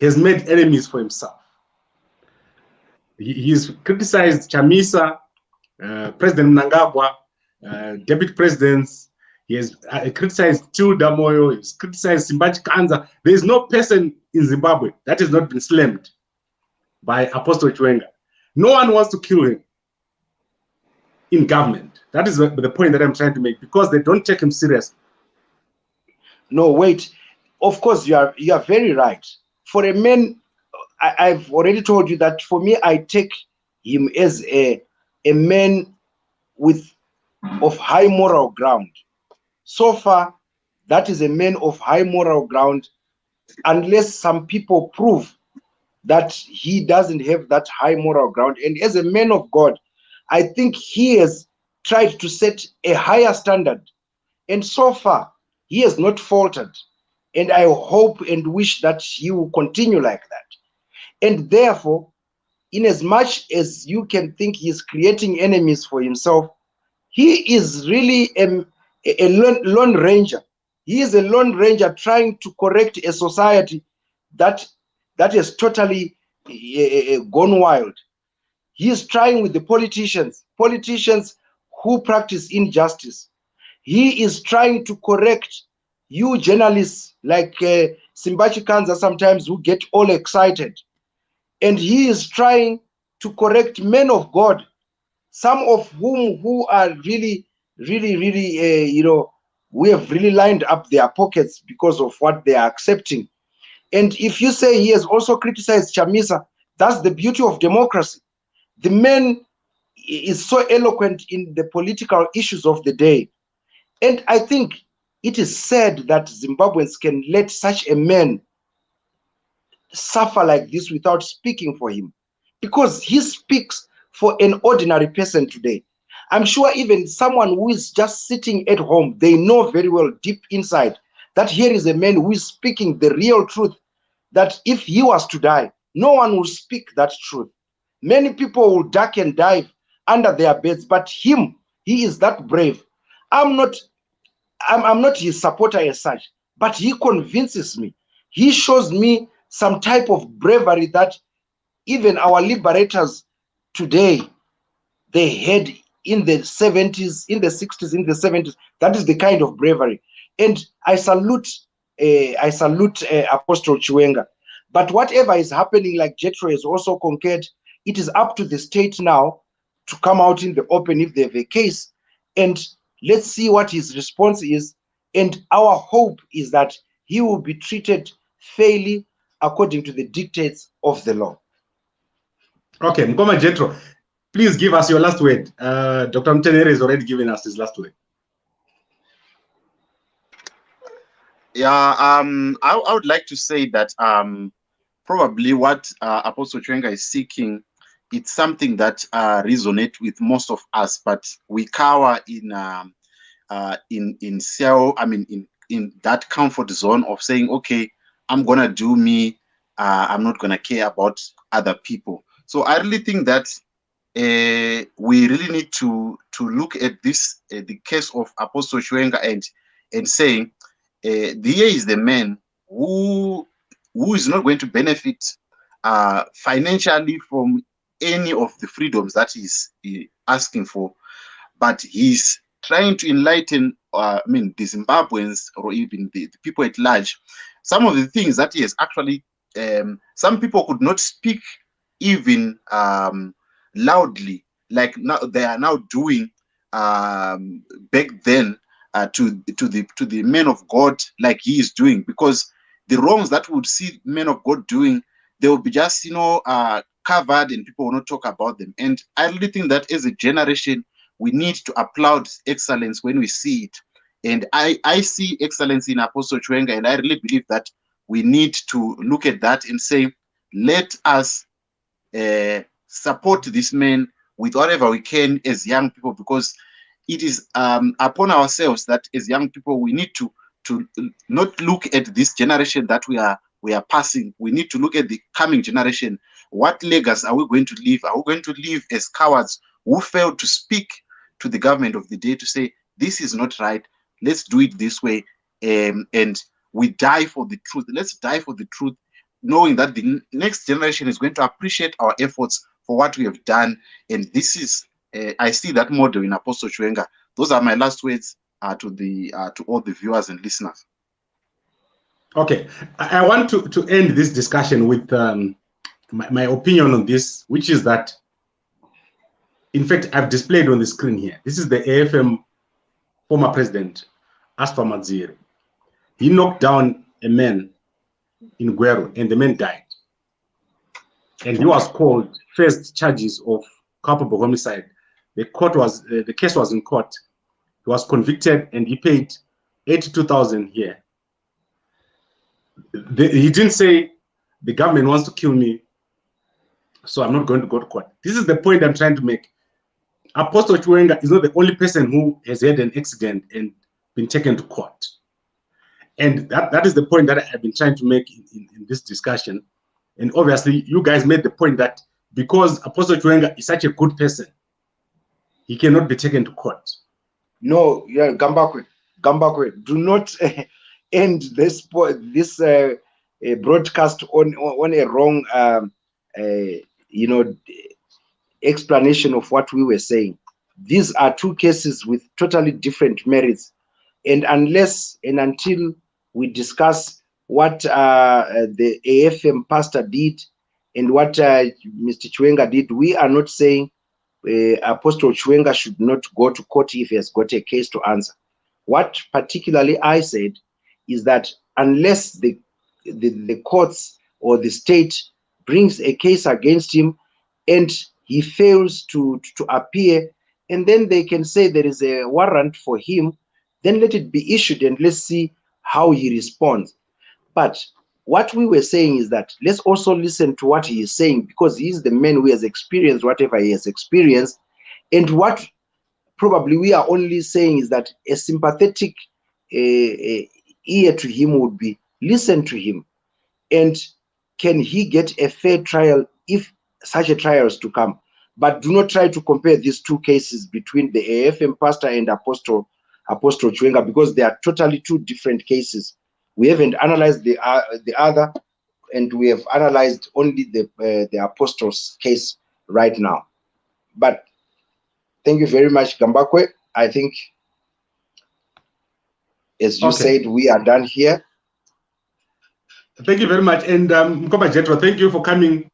has made enemies for himself. He's criticized Chamisa, President Mnangagwa, deputy presidents. He has criticized Tilda Moyo. He's criticized Simbachi Kanza. There is no person in Zimbabwe that has not been slammed by Apostle Chiwenga. No one wants to kill him in government. That is the point that I'm trying to make, because they don't take him seriously. No, wait. Of course, you are very right. For a man, I've already told you that for me, I take him as a man of high moral ground. So far, that is a man of high moral ground, unless some people prove that he doesn't have that high moral ground. And as a man of God, I think he has tried to set a higher standard. And so far, he has not faltered. And I hope and wish that he will continue like that. And therefore, in as much as you can think he's creating enemies for himself, he is really a lone ranger. He is a lone ranger trying to correct a society that that has totally gone wild. He is trying with the politicians who practice injustice. He is trying to correct you journalists like Simbachi Kanza sometimes, who get all excited. And he is trying to correct men of God, some of whom who are really, we have really lined up their pockets because of what they are accepting. And if you say he has also criticized Chamisa, that's the beauty of democracy. The man is so eloquent in the political issues of the day. And I think it is sad that Zimbabweans can let such a man suffer like this without speaking for him, because he speaks for an ordinary person today. I'm sure even someone who is just sitting at home, they know very well deep inside that here is a man who is speaking the real truth, that if he was to die, no one will speak that truth. Many people will duck and dive under their beds, but him, he is that brave. I'm not his supporter as such, but he convinces me. He shows me some type of bravery that even our liberators today, they had in the 70s, in the 60s, in the 70s. That is the kind of bravery. And I salute Apostle Chiwenga. But whatever is happening, like Jethro has also concurred, it is up to the state now to come out in the open if they have a case. And let's see what his response is. And our hope is that he will be treated fairly according to the dictates of the law. Okay, Mkoma Jethro, please give us your last word. Dr. Mutenheri has already given us his last word. Yeah, I would like to say that probably what Apostle Chiwenga is seeking, it's something that resonates with most of us, but we cower in that comfort zone of saying, okay, I'm gonna do me, I'm not gonna care about other people. So I really think that we really need to look at this, the case of Apostle Chiwenga, and saying, here is the man who is not going to benefit financially from any of the freedoms that he's asking for, but he's trying to enlighten the Zimbabweans, or even the people at large. Some of the things that he has actually, some people could not speak even loudly, like now they are now doing back then to the men of God, like he is doing, because the wrongs that we would see men of God doing, they will be just covered and people will not talk about them. And I really think that as a generation, we need to applaud excellence when we see it. And I see excellence in Apostle Chiwenga, and I really believe that we need to look at that and say, let us support this man with whatever we can as young people, because it is upon ourselves that as young people we need to not look at this generation that we are passing. We need to look at the coming generation. What legacy are we going to leave? Are we going to live as cowards who failed to speak to the government of the day to say, this is not right, let's do it this way, and we die for the truth. Let's die for the truth, knowing that the next generation is going to appreciate our efforts for what we have done. And this is, I see that model in Apostle Chiwenga. Those are my last words to all the viewers and listeners. Okay, I want to end this discussion with my opinion on this, which is that, in fact, I've displayed on the screen here. This is the AFM former president, Asper Madziri. He knocked down a man in Guero, and the man died. And he was called, faced charges of culpable homicide. The case was in court. He was convicted, and he paid 82,000 here. He didn't say the government wants to kill me, so I'm not going to go to court. This is the point I'm trying to make. Apostle Chiwenga is not the only person who has had an accident and been taken to court. And that is the point that I've been trying to make in this discussion. And obviously, you guys made the point that because Apostle Chiwenga is such a good person, he cannot be taken to court. No, yeah, Gambakwe, do not end this broadcast on a wrong, you know, explanation of what we were saying. These are two cases with totally different merits, and unless and until we discuss what the AFM pastor did and what Mr. Chiwenga did, we are not saying Apostle Chiwenga should not go to court if he has got a case to answer. What particularly I said is that unless the courts or the state brings a case against him and he fails to appear, and then they can say there is a warrant for him, then let it be issued and let's see how he responds. But what we were saying is that let's also listen to what he is saying, because he is the man who has experienced whatever he has experienced. And what probably we are only saying is that a sympathetic ear to him would be listen to him. And can he get a fair trial if such a trial is to come? But do not try to compare these two cases between the AFM pastor and Apostle Chiwenga, because they are totally two different cases. We haven't analyzed the other, and we have analyzed only the apostle's case right now. But thank you very much, Gambakwe. I think, as you said, we are done here. Thank you very much. And Mkoba Jetro, thank you for coming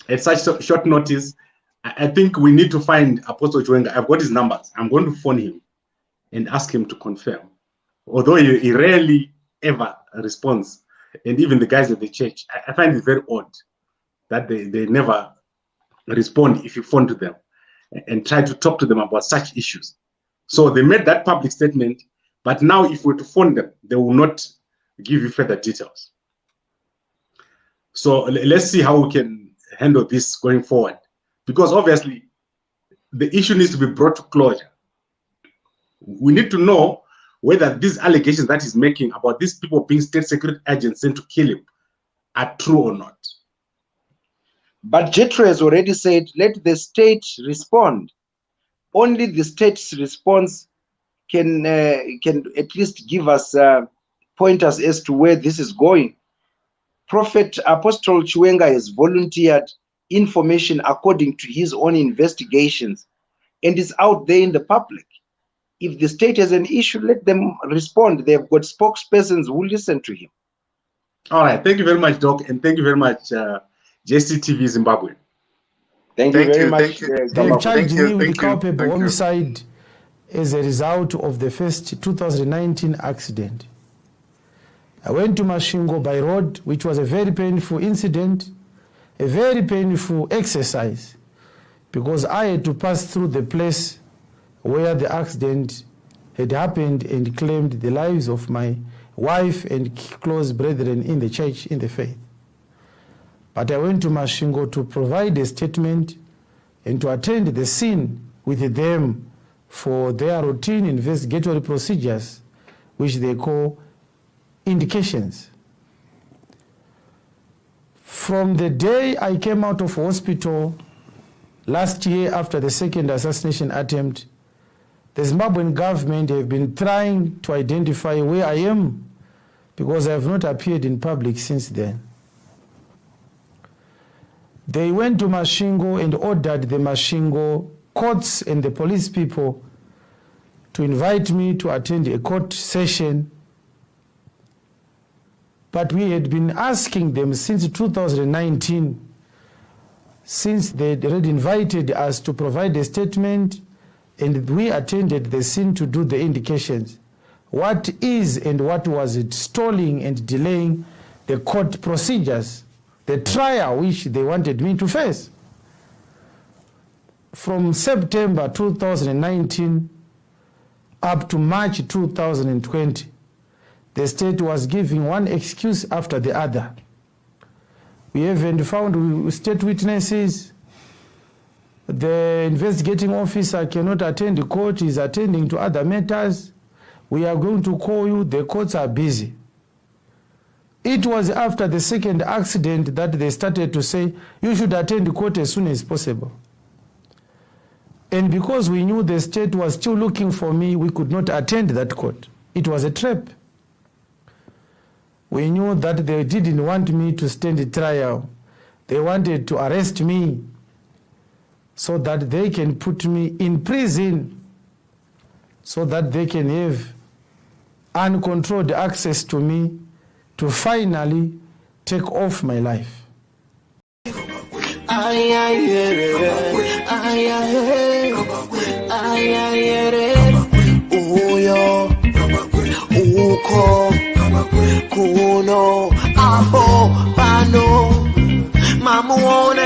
at such short notice. I think we need to find Apostle Chiwenga. I've got his numbers. I'm going to phone him and ask him to confirm. Although he rarely ever responds, and even the guys at the church, I find it very odd that they never respond if you phone to them and try to talk to them about such issues. So they made that public statement, but now if we were to phone them, they will not give you further details. So let's see how we can handle this going forward, because obviously the issue needs to be brought to closure. We need to know whether these allegations that he's making about these people being state security agents sent to kill him are true or not. But Jetro has already said, let the state respond. Only the state's response can at least give us pointers as to where this is going. Prophet Apostle Chiwenga has volunteered information according to his own investigations and is out there in the public. If the state has an issue, let them respond. They've got spokespersons who listen to him. All right. Thank you very much, Doc. And thank you very much, JCTV Zimbabwe. Thank you very much. They've charged me with culpable homicide as a result of the first 2019 accident. I went to Mashingo by road, which was a very painful incident, a very painful exercise, because I had to pass through the place where the accident had happened and claimed the lives of my wife and close brethren in the church, in the faith. But I went to Mashingo to provide a statement and to attend the scene with them for their routine investigatory procedures, which they call indications. From the day I came out of hospital last year after the second assassination attempt, the Zimbabwean government have been trying to identify where I am, because I have not appeared in public since then. They went to Mashingo and ordered the Mashingo courts and the police people to invite me to attend a court session. But we had been asking them since 2019, since they had invited us to provide a statement, and we attended the scene to do the indications. What is and what was it stalling and delaying the court procedures, the trial which they wanted me to face? From September 2019 up to March 2020, the state was giving one excuse after the other. We haven't found state witnesses. The investigating officer cannot attend the court, he's attending to other matters. We are going to call you, the courts are busy. It was after the second accident that they started to say, you should attend the court as soon as possible. And because we knew the state was still looking for me, we could not attend that court. It was a trap. We knew that they didn't want me to stand a trial. They wanted to arrest me so that they can put me in prison, so that they can have uncontrolled access to me to finally take off my life. Uko kuno apo pano mamuona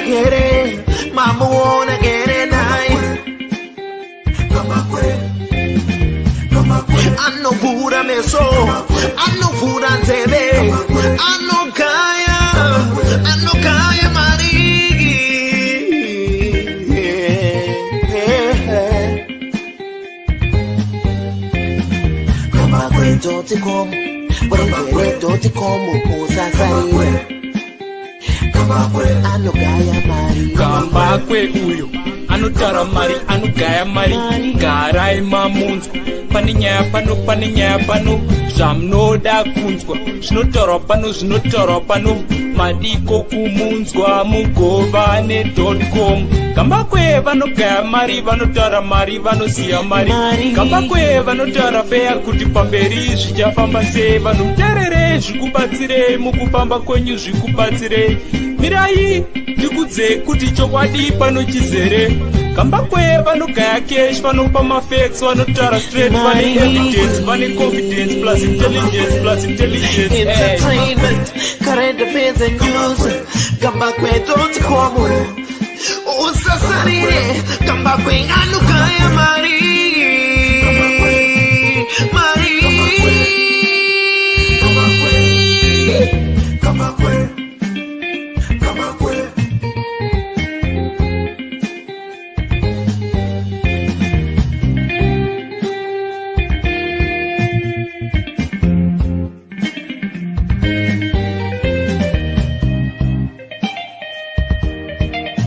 kere nai anno pura meso anno pura nzebe anno kaya marigi kama kweto tikom Wengele como usasai Ano gaya mari Kamba kwe uyo Ano tara mari, ano gaya mari Garai mamunzko Paninya pano Jamno da kunzko Snotoro pano Madiko kumunzko Mugovane.com Kamba kwe vano gaya mari Vano tara mari, vano siya mari Kamba kwe vano tara fea kuti pamberi Zvichafamba se vano terere Zvikubatsire mukufamba kwenyu zvikubatsire Mirai ndikudze kuti chokwadi pano chizere Kamba kwe vanogaya cash vanopa mafacts vanotara straight vane evidence vane confidence plus intelligence Entertainment current affairs and news Kamba kwe.com Usasarire Kamba kwe anukaya mari Kamba kwe